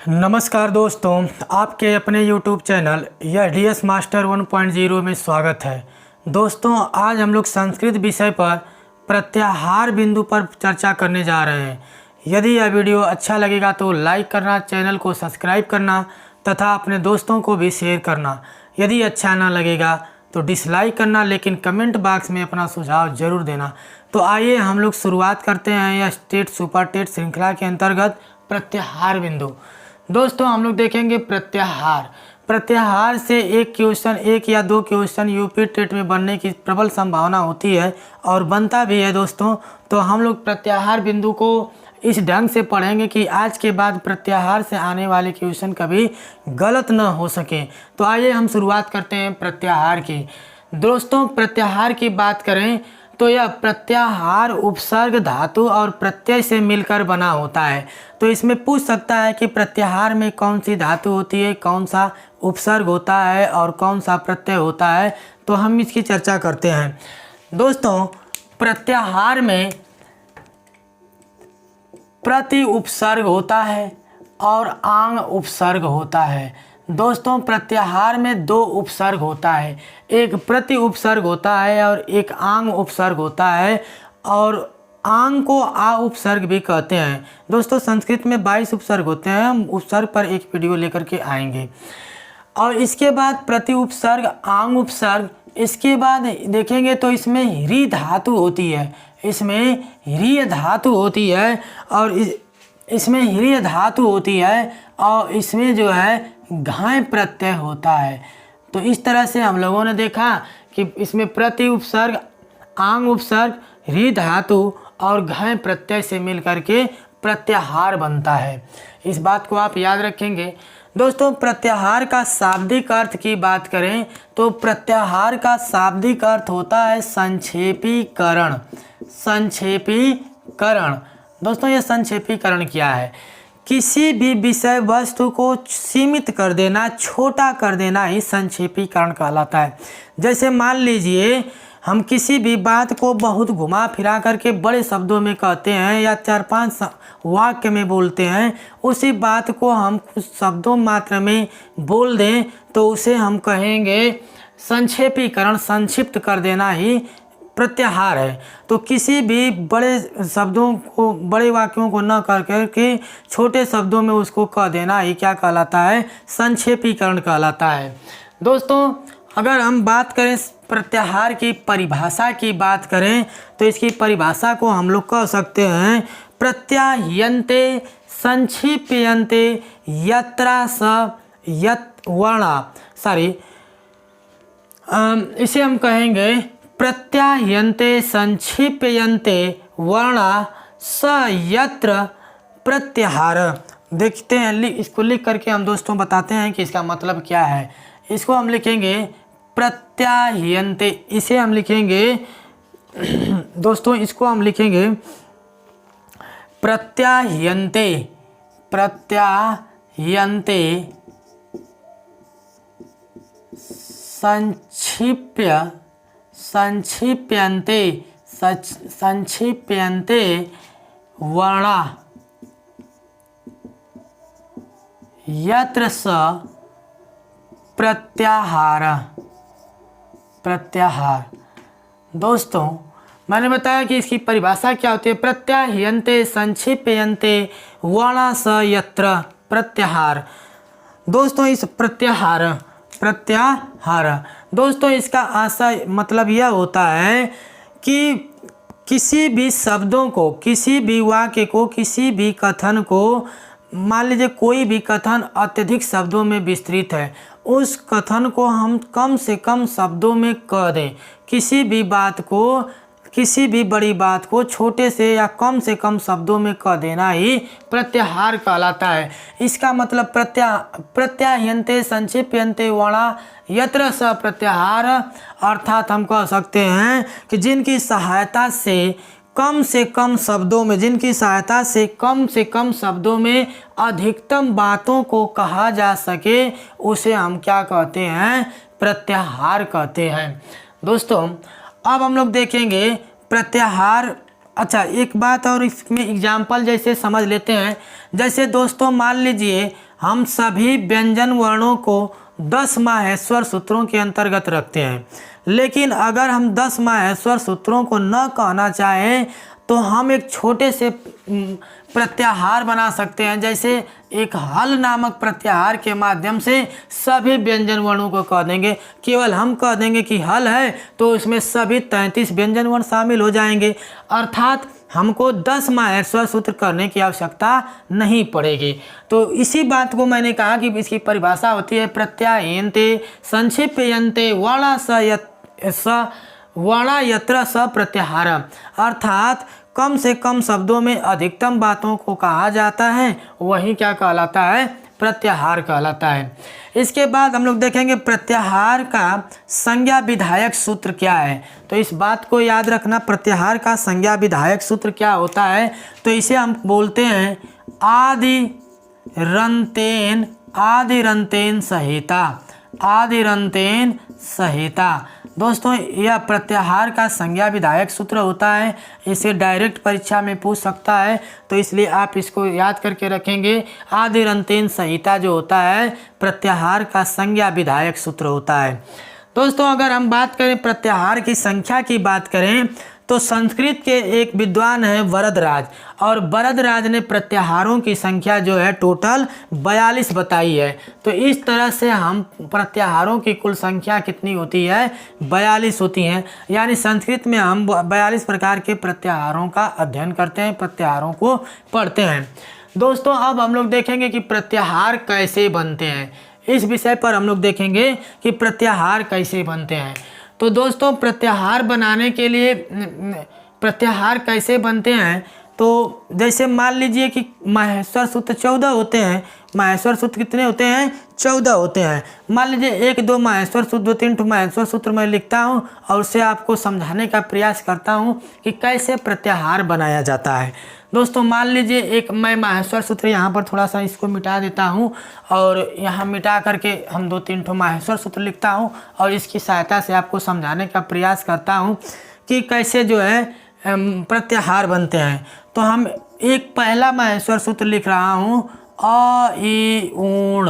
नमस्कार दोस्तों, आपके अपने YouTube चैनल या DS मास्टर 1.0 में स्वागत है। दोस्तों, आज हम लोग संस्कृत विषय पर प्रत्याहार बिंदु पर चर्चा करने जा रहे हैं। यदि यह वीडियो अच्छा लगेगा तो लाइक करना, चैनल को सब्सक्राइब करना तथा अपने दोस्तों को भी शेयर करना। यदि अच्छा ना लगेगा तो डिसलाइक करना, लेकिन कमेंट बॉक्स में अपना सुझाव जरूर देना। तो आइए हम लोग शुरुआत करते हैं या स्टेट सुपर टेट श्रृंखला के अंतर्गत प्रत्याहार बिंदु। दोस्तों, हम लोग देखेंगे प्रत्याहार से एक या दो क्वेश्चन यूपी टेट में बनने की प्रबल संभावना होती है और बनता भी है दोस्तों। तो हम लोग प्रत्याहार बिंदु को इस ढंग से पढ़ेंगे कि आज के बाद प्रत्याहार से आने वाले क्वेश्चन कभी गलत न हो सके। तो आइए हम शुरुआत करते हैं प्रत्याहार की। दोस्तों, प्रत्याहार की बात करें तो यह प्रत्याहार उपसर्ग धातु और प्रत्यय से मिलकर बना होता है। तो इसमें पूछ सकता है कि प्रत्याहार में कौन सी धातु होती है, कौन सा उपसर्ग होता है और कौन सा प्रत्यय होता है। तो हम इसकी चर्चा करते हैं। दोस्तों, प्रत्याहार में प्रति उपसर्ग होता है और आंग उपसर्ग होता है। दोस्तों, प्रत्याहार में दो उपसर्ग होता है, एक प्रति उपसर्ग होता है और एक आंग उपसर्ग होता है, और आंग को आ उपसर्ग भी कहते हैं। दोस्तों, संस्कृत में 22 उपसर्ग होते हैं। हम उपसर्ग पर एक वीडियो लेकर के आएंगे। और इसके बाद प्रति उपसर्ग, आंग उपसर्ग, इसके बाद देखेंगे तो इसमें ह्री धातु होती है, इसमें ह्री धातु होती है और इसमें ह्री धातु होती है और इसमें जो है घाय प्रत्यय होता है। तो इस तरह से हम लोगों ने देखा कि इसमें प्रति उपसर्ग, आंग उपसर्ग, ह्री धातु और घाय प्रत्यय से मिलकर के प्रत्याहार बनता है। इस बात को आप याद रखेंगे। दोस्तों, प्रत्याहार का शाब्दिक अर्थ की बात करें तो प्रत्याहार का शाब्दिक अर्थ होता है संक्षेपीकरण। संक्षेपीकरण दोस्तों, यह संक्षेपीकरण क्या है? किसी भी विषय वस्तु को सीमित कर देना, छोटा कर देना ही संक्षेपीकरण कहलाता है। जैसे मान लीजिए हम किसी भी बात को बहुत घुमा फिरा करके बड़े शब्दों में कहते हैं या 4-5 वाक्य में बोलते हैं, उसी बात को हम कुछ शब्दों मात्र में बोल दें तो उसे हम कहेंगे संक्षेपीकरण, संक्षिप्त कर देना ही प्रत्याहार है। तो किसी भी बड़े शब्दों को, बड़े वाक्यों को न कर करके छोटे शब्दों में उसको कह देना ही क्या कहलाता है? संक्षेपीकरण कहलाता है। दोस्तों, अगर हम बात करें प्रत्याहार की परिभाषा की बात करें तो इसकी परिभाषा को हम लोग कह सकते हैं प्रत्याह्यन्ते संक्षिप्यन्ते यत्रा स यत् वर्णा, इसे हम कहेंगे प्रत्याह्यन्ते संक्षिप्यन्ते वर्णा स यत्र प्रत्याहार। देखते हैं, इसको लिख करके हम दोस्तों बताते हैं कि इसका मतलब क्या है। इसको हम लिखेंगे प्रत्याह्यन्ते, इसे हम लिखेंगे दोस्तों, इसको हम लिखेंगे प्रत्याह्यन्ते, प्रत्याह्यन्ते संक्षिप्यन्ते वर्णा यत्र स प्रत्याहार। दोस्तों, मैंने बताया कि इसकी परिभाषा क्या होती है। प्रत्याह्यन्ते संक्षिप्यन्ते वर्णा स यत्र प्रत्याहार। दोस्तों, इस प्रत्याहार दोस्तों, इसका आशय मतलब यह होता है कि किसी भी शब्दों को, किसी भी वाक्य को, किसी भी कथन को, मान लीजिए कोई भी कथन अत्यधिक शब्दों में विस्तृत है, उस कथन को हम कम से कम शब्दों में कह दें। किसी भी बात को, किसी भी बड़ी बात को छोटे से या कम से कम शब्दों में कह देना ही प्रत्याहार कहलाता है। इसका मतलब प्रत्याह्यन्ते संक्षिप्यन्ते वर्णा यत्र स प्रत्याहार, अर्थात हम कह सकते हैं कि जिनकी सहायता से कम से कम शब्दों में, जिनकी सहायता से कम शब्दों में अधिकतम बातों को कहा जा सके, उसे हम क्या कहते हैं? प्रत्याहार कहते हैं। दोस्तों, अब हम लोग देखेंगे प्रत्याहार। अच्छा, एक बात और इसमें एग्जाम्पल जैसे समझ लेते हैं। जैसे दोस्तों, मान लीजिए हम सभी व्यंजन वर्णों को 10 माहेश्वर सूत्रों के अंतर्गत रखते हैं। लेकिन अगर हम 10 माहेश्वर सूत्रों को न कहना चाहें तो हम एक छोटे से प्रत्याहार बना सकते हैं। जैसे एक हल नामक प्रत्याहार के माध्यम से सभी व्यंजन वर्णों को कह देंगे। केवल हम कह देंगे कि हल है तो इसमें सभी 33 व्यंजन वर्ण शामिल हो जाएंगे, अर्थात हमको 10 माहेश्वर सूत्र करने की आवश्यकता नहीं पड़ेगी। तो इसी बात को मैंने कहा कि इसकी परिभाषा होती है प्रत्यायन्ते संक्षिप्यन्ते वर्णा यत्र स प्रत्याहार, अर्थात कम से कम शब्दों में अधिकतम बातों को कहा जाता है, वही क्या कहलाता है, प्रत्याहार कहलाता है। इसके बाद हम लोग देखेंगे प्रत्याहार का संज्ञा विधायक सूत्र क्या है। तो इस बात को याद रखना, प्रत्याहार का संज्ञा विधायक सूत्र क्या होता है। तो इसे हम बोलते हैं आदिरंतेन संहिता। दोस्तों यह प्रत्याहार का संज्ञा विधायक सूत्र होता है। इसे डायरेक्ट परीक्षा में पूछ सकता है, तो इसलिए आप इसको याद करके रखेंगे। आदिरंतेन संहिता जो होता है प्रत्याहार का संज्ञा विधायक सूत्र होता है। दोस्तों अगर हम बात करें प्रत्याहार की संख्या की बात करें तो संस्कृत के एक विद्वान है वरदराज, और वरदराज ने प्रत्याहारों की संख्या जो है टोटल 42 बताई है। तो इस तरह से हम प्रत्याहारों की कुल संख्या कितनी होती है, 42 होती हैं। यानी संस्कृत में हम 42 प्रकार के प्रत्याहारों का अध्ययन करते हैं, प्रत्याहारों को पढ़ते हैं। दोस्तों अब हम लोग देखेंगे कि प्रत्याहार कैसे बनते हैं। इस विषय पर हम लोग देखेंगे कि प्रत्याहार कैसे बनते हैं। तो दोस्तों प्रत्याहार बनाने के लिए प्रत्याहार कैसे बनते हैं, तो जैसे मान लीजिए कि माहेश्वर सूत्र 14 होते हैं। माहेश्वर सूत्र कितने होते हैं, 14 होते हैं। मान लीजिए 1 2 माहेश्वर सूत्र 2 3 माहेश्वर सूत्र मैं लिखता हूँ और उसे आपको समझाने का प्रयास करता हूँ कि कैसे प्रत्याहार बनाया जाता है। दोस्तों मान लीजिए एक मैं माहेश्वर सूत्र यहाँ पर थोड़ा सा इसको मिटा देता हूँ और यहाँ मिटा करके हम 2 3 माहेश्वर सूत्र लिखता हूँ और इसकी सहायता से आपको समझाने का प्रयास करता हूँ कि कैसे जो है प्रत्याहार बनते हैं। तो हम एक पहला माहेश्वर सूत्र लिख रहा हूँ अ इ ऊण।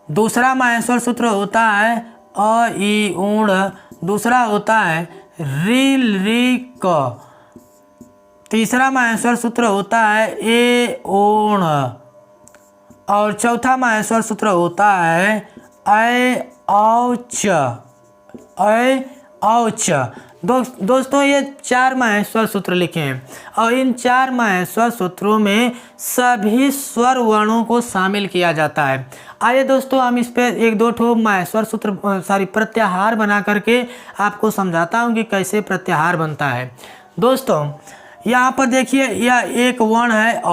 दूसरा माहेश्वर सूत्र होता है अ इ ऊण। दूसरा होता है रील री क। तीसरा माहेश्वर सूत्र होता है ए ओण। और चौथा माहेश्वर सूत्र होता है ऐ औच। दोस्तों ये 4 माहेश्वर सूत्र लिखे हैं और इन 4 माहेश्वर सूत्रों में सभी स्वर वर्णों को शामिल किया जाता है। आइए दोस्तों हम इस पे 1 2 माहेश्वर सूत्र प्रत्याहार बना करके आपको समझाता हूँ कि कैसे प्रत्याहार बनता है। दोस्तों यहाँ पर देखिए यह एक वर्ण है अ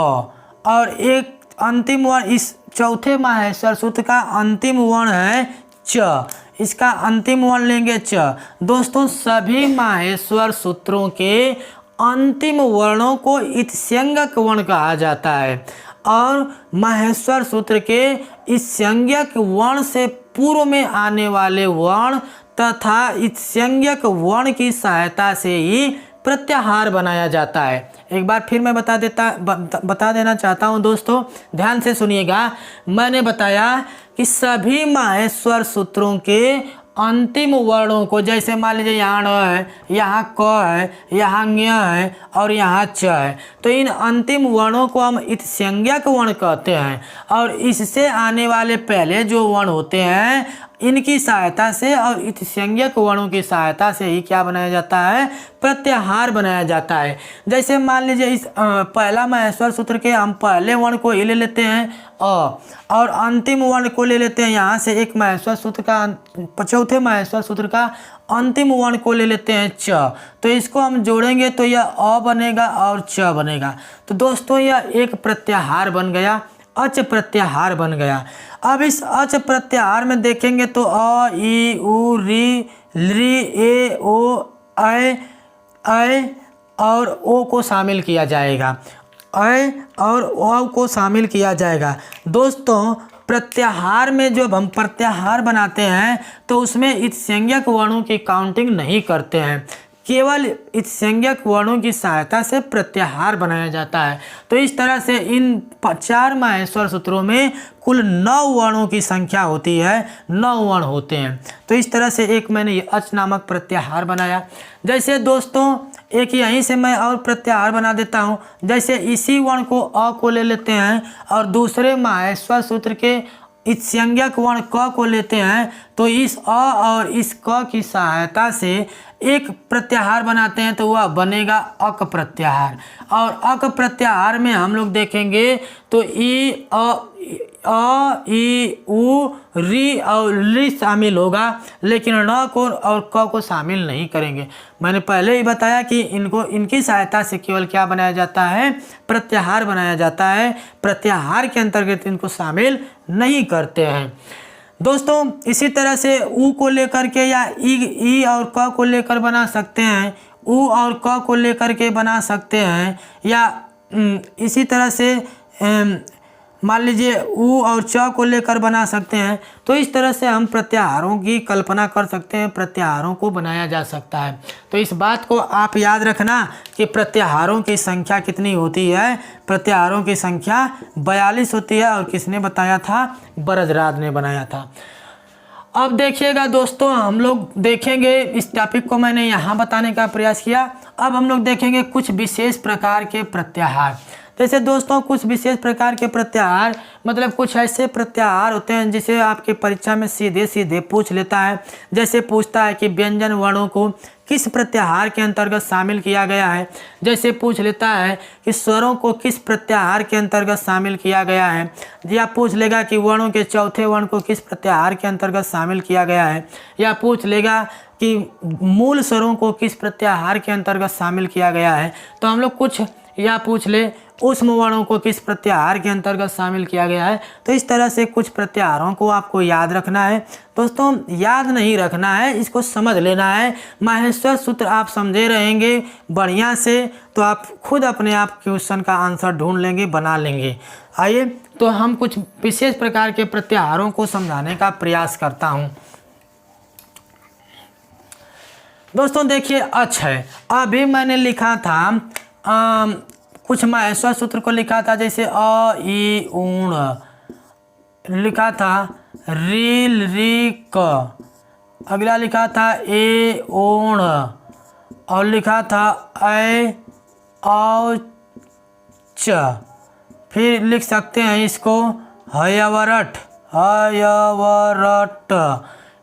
और एक अंतिम वर्ण, इस चौथे माहेश्वर सूत्र का अंतिम वर्ण है च। इसका अंतिम वर्ण लेंगे च। दोस्तों सभी माहेश्वर सूत्रों के अंतिम वर्णों को इत्स्यंगक वर्ण कहा जाता है और माहेश्वर सूत्र के इत्स्यंगक वर्ण से पूर्व में आने वाले वर्ण तथा इत्स्यंगक वर्ण की सहायता से ही प्रत्याहार बनाया जाता है। एक बार फिर मैं बता देना चाहता हूं दोस्तों, ध्यान से सुनिएगा। मैंने बताया कि सभी माहेश्वर सूत्रों के अंतिम वर्णों को, जैसे मान लीजिए यहाँ ण है, यहाँ क है, यहाँ ङ है और यहाँ च है, तो इन अंतिम वर्णों को हम इत्स्यंगक वर्ण कहते हैं और इससे आने वाले पहले जो वर्ण होते हैं इनकी सहायता से और इत्स्यंगक वर्णों की सहायता से ही क्या बनाया जाता है, प्रत्याहार बनाया जाता है। जैसे मान लीजिए इस पहला माहेश्वर सूत्र के हम पहले वर्ण को ही ले लेते हैं अ और अंतिम वर्ण को ले लेते हैं यहाँ से एक माहेश्वर सूत्र का, चौथे माहेश्वर सूत्र का अंतिम वर्ण को ले लेते हैं च। तो इसको हम जोड़ेंगे तो यह अ बनेगा और च बनेगा। तो दोस्तों यह एक प्रत्याहार बन गया, अच प्रत्याहार बन गया। अब इस अच प्रत्याहार में देखेंगे तो अ इ उ री ली ए ओ ऐ और ओ को शामिल किया जाएगा, ऐ और ओ को शामिल किया जाएगा। दोस्तों प्रत्याहार में जब हम प्रत्याहार बनाते हैं तो उसमें इत्स्यंगक वर्णों की काउंटिंग नहीं करते हैं। केवल इत्संज्ञक वर्णों की सहायता से प्रत्याहार बनाया जाता है। तो इस तरह से इन 4 माहेश्वर सूत्रों में कुल 9 वर्णों की संख्या होती है, 9 वर्ण होते हैं। तो इस तरह से एक मैंने ये अच नामक प्रत्याहार बनाया। जैसे दोस्तों एक यहीं से मैं और प्रत्याहार बना देता हूँ। जैसे इसी वर्ण को अ को ले लेते हैं और दूसरे माहेश्वर सूत्र के इत्संज्ञक वर्ण क को लेते हैं, तो इस अ और इस क की सहायता से एक प्रत्याहार बनाते हैं, तो वह बनेगा अक प्रत्याहार। और अक प्रत्याहार में हम लोग देखेंगे तो ई अ ई उ री और ली शामिल होगा, लेकिन न को और क को शामिल नहीं करेंगे। मैंने पहले ही बताया कि इनकी सहायता से केवल क्या बनाया जाता है, प्रत्याहार बनाया जाता है। प्रत्याहार के अंतर्गत इनको शामिल नहीं करते हैं। दोस्तों इसी तरह से उ को लेकर के या ई और क को लेकर बना सकते हैं, उ और क को लेकर के बना सकते हैं, या इसी तरह से मान लीजिए उ और च को लेकर बना सकते हैं। तो इस तरह से हम प्रत्याहारों की कल्पना कर सकते हैं, प्रत्याहारों को बनाया जा सकता है। तो इस बात को आप याद रखना कि प्रत्याहारों की संख्या कितनी होती है। प्रत्याहारों की संख्या 42 होती है। और किसने बताया था? बरदराज ने बनाया था। अब देखिएगा दोस्तों, हम लोग देखेंगे, इस टॉपिक को मैंने यहाँ बताने का प्रयास किया। अब हम लोग देखेंगे कुछ विशेष प्रकार के प्रत्याहार। जैसे दोस्तों कुछ विशेष प्रकार के प्रत्याहार मतलब कुछ ऐसे प्रत्याहार होते हैं जिसे आपके परीक्षा में सीधे सीधे पूछ लेता है। जैसे पूछता है कि व्यंजन वर्णों को किस प्रत्याहार के अंतर्गत शामिल किया गया है। जैसे पूछ लेता है कि स्वरों को किस प्रत्याहार के अंतर्गत शामिल किया गया है, या पूछ लेगा कि वर्णों के चौथे वर्ण को किस प्रत्याहार के अंतर्गत शामिल किया गया है, या पूछ लेगा कि मूल स्वरों को किस प्रत्याहार के अंतर्गत शामिल किया गया है। तो हम लोग कुछ, या पूछ ले ऊष्म वर्णों को किस प्रत्याहार के अंतर्गत शामिल किया गया है। तो इस तरह से कुछ प्रत्याहारों को आपको याद रखना है। दोस्तों याद नहीं रखना है, इसको समझ लेना है। माहेश्वर सूत्र आप समझे रहेंगे बढ़िया से, तो आप खुद अपने आप क्वेश्चन का आंसर ढूंढ लेंगे, बना लेंगे। आइए तो हम कुछ विशेष प्रकार के प्रत्याहारों को समझाने का प्रयास करता हूँ। दोस्तों देखिए अच है, अभी मैंने लिखा था कुछ माहेश्वर सूत्र को लिखा था। जैसे अ ई ऊण लिखा था, रील री क, अगला लिखा था ए ओण, और लिखा था ऐ औ च। फिर लिख सकते हैं इसको हयवरट, हयवरट।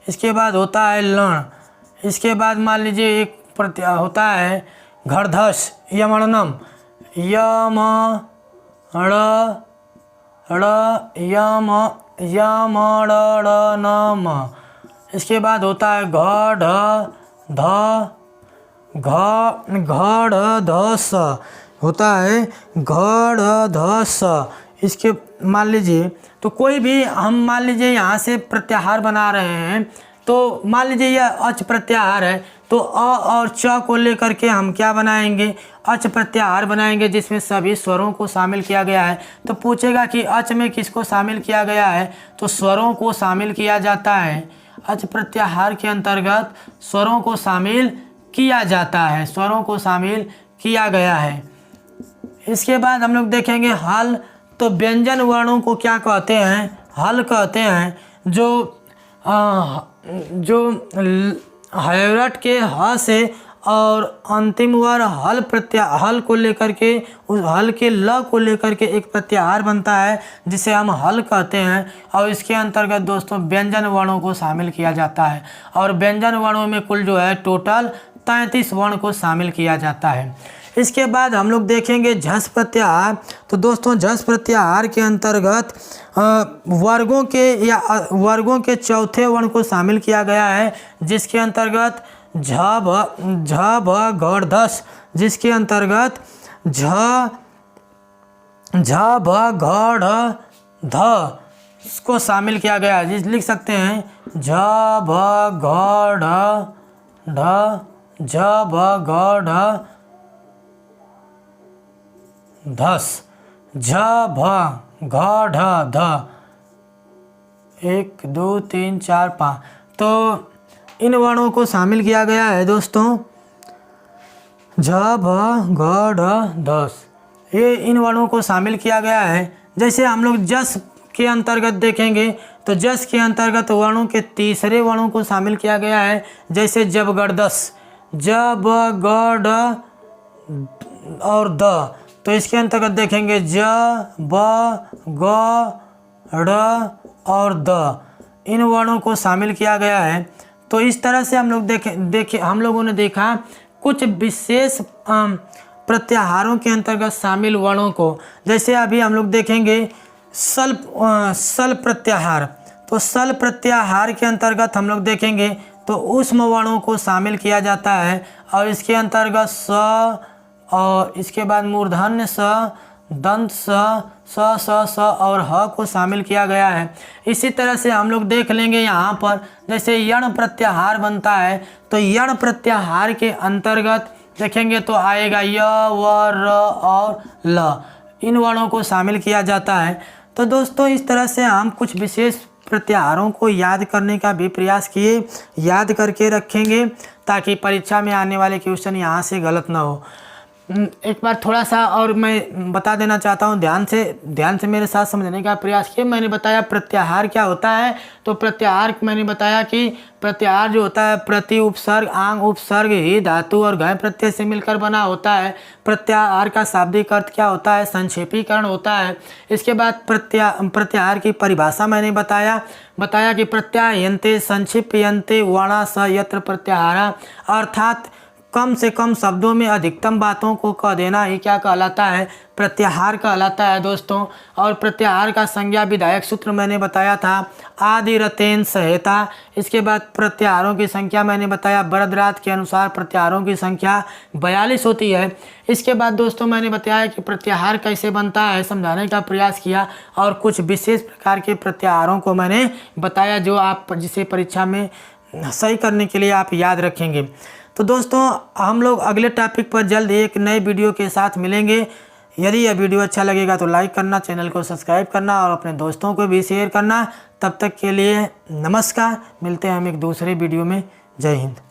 इसके बाद होता है लण। इसके बाद मान लीजिए एक प्रत्याहार होता है घरधस, यमणनम, यम ड़ यम यमणनम। इसके बाद होता है घ ढ धस, होता है घ धस। इसके मान लीजिए तो कोई भी हम मान लीजिए यहाँ से प्रत्याहार बना रहे हैं, तो मान लीजिए यह अच प्रत्याहार है, तो अ और च को लेकर के हम क्या बनाएंगे? अच प्रत्याहार बनाएंगे, जिसमें सभी स्वरों को शामिल किया गया है। तो पूछेगा कि अच में किसको शामिल किया गया है, तो स्वरों को शामिल किया जाता है। अच प्रत्याहार के अंतर्गत स्वरों को शामिल किया जाता है, स्वरों को शामिल किया गया है। इसके बाद हम लोग देखेंगे हल। तो व्यंजन वर्णों को क्या कहते हैं? हल कहते हैं। जो हयवरट के ह से और अंतिम वर्ण हल को लेकर के, उस हल के ल को लेकर के एक प्रत्याहार बनता है, जिसे हम हल कहते हैं। और इसके अंतर्गत दोस्तों व्यंजन वर्णों को शामिल किया जाता है। और व्यंजन वर्णों में कुल जो है टोटल 33 वर्ण को शामिल किया जाता है। इसके बाद हम लोग देखेंगे झस प्रत्याहार। तो दोस्तों झस प्रत्याहार के अंतर्गत वर्गों के चौथे वर्ण को शामिल किया गया है, जिसके अंतर्गत झ भ घ जिसके अंतर्गत झ भ घ ध को शामिल किया गया है। लिख सकते हैं झ भ घ ढ झ भ घ ढ धस, झ भ घ ढ ध। 1 2 3 4 5। तो इन वर्णों को शामिल किया गया है दोस्तों। झ भ घ ढ धस, ये इन वर्णों को शामिल किया गया है। जैसे हम लोग जस के अंतर्गत देखेंगे तो जस के अंतर्गत वर्णों के तीसरे वर्णों को शामिल किया गया है। जैसे जबरदस्त, ज ब ग ड और द, तो इसके अंतर्गत देखेंगे ज ब ग ड़ और द, इन वर्णों को शामिल किया गया है। तो इस तरह से हम लोग हम लोगों ने देखा कुछ विशेष प्रत्याहारों के अंतर्गत शामिल वर्णों को। जैसे अभी हम लोग देखेंगे सल प्रत्याहार, तो सल प्रत्याहार के अंतर्गत हम लोग देखेंगे तो ऊष्म वर्णों को शामिल किया जाता है और इसके अंतर्गत स और इसके बाद मूर्धन्य स, दंत स और ह को शामिल किया गया है। इसी तरह से हम लोग देख लेंगे यहाँ पर जैसे यण प्रत्याहार बनता है, तो यण प्रत्याहार के अंतर्गत देखेंगे तो आएगा य व र और ल, इन वर्णों को शामिल किया जाता है। तो दोस्तों इस तरह से हम कुछ विशेष प्रत्याहारों को याद करने का भी प्रयास किए, याद करके रखेंगे ताकि परीक्षा में आने वाले क्वेश्चन यहाँ से गलत ना हो। एक बार थोड़ा सा और मैं बता देना चाहता हूँ, ध्यान से मेरे साथ समझने का प्रयास किए। मैंने बताया प्रत्याहार क्या होता है, तो प्रत्याहार मैंने बताया कि प्रत्याहार जो होता है प्रति उपसर्ग आंग उपसर्ग ही धातु और घय प्रत्यय से मिलकर बना होता है। प्रत्याहार का शाब्दिक अर्थ क्या होता है, संक्षेपीकरण होता है। इसके बाद प्रत्याहार की परिभाषा मैंने बताया कि प्रत्यायन्ते संक्षिप्यन्ते वर्णा स यत्र प्रत्याहारा, अर्थात कम से कम शब्दों में अधिकतम बातों को कह देना ही क्या कहलाता है, प्रत्याहार कहलाता है दोस्तों। और प्रत्याहार का संज्ञा विधायक सूत्र मैंने बताया था, आदि रतेन सहेता। इसके बाद प्रत्याहारों की संख्या मैंने बताया, बरदराज के अनुसार प्रत्याहारों की संख्या 42 होती है। इसके बाद दोस्तों मैंने बताया कि प्रत्याहार कैसे बनता है, समझाने का प्रयास किया और कुछ विशेष प्रकार के प्रत्याहारों को मैंने बताया जो आप जिसे परीक्षा में सही करने के लिए आप याद रखेंगे। तो दोस्तों हम लोग अगले टॉपिक पर जल्द एक नए वीडियो के साथ मिलेंगे। यदि यह वीडियो अच्छा लगेगा तो लाइक करना, चैनल को सब्सक्राइब करना और अपने दोस्तों को भी शेयर करना। तब तक के लिए नमस्कार, मिलते हैं हम एक दूसरे वीडियो में। जय हिंद।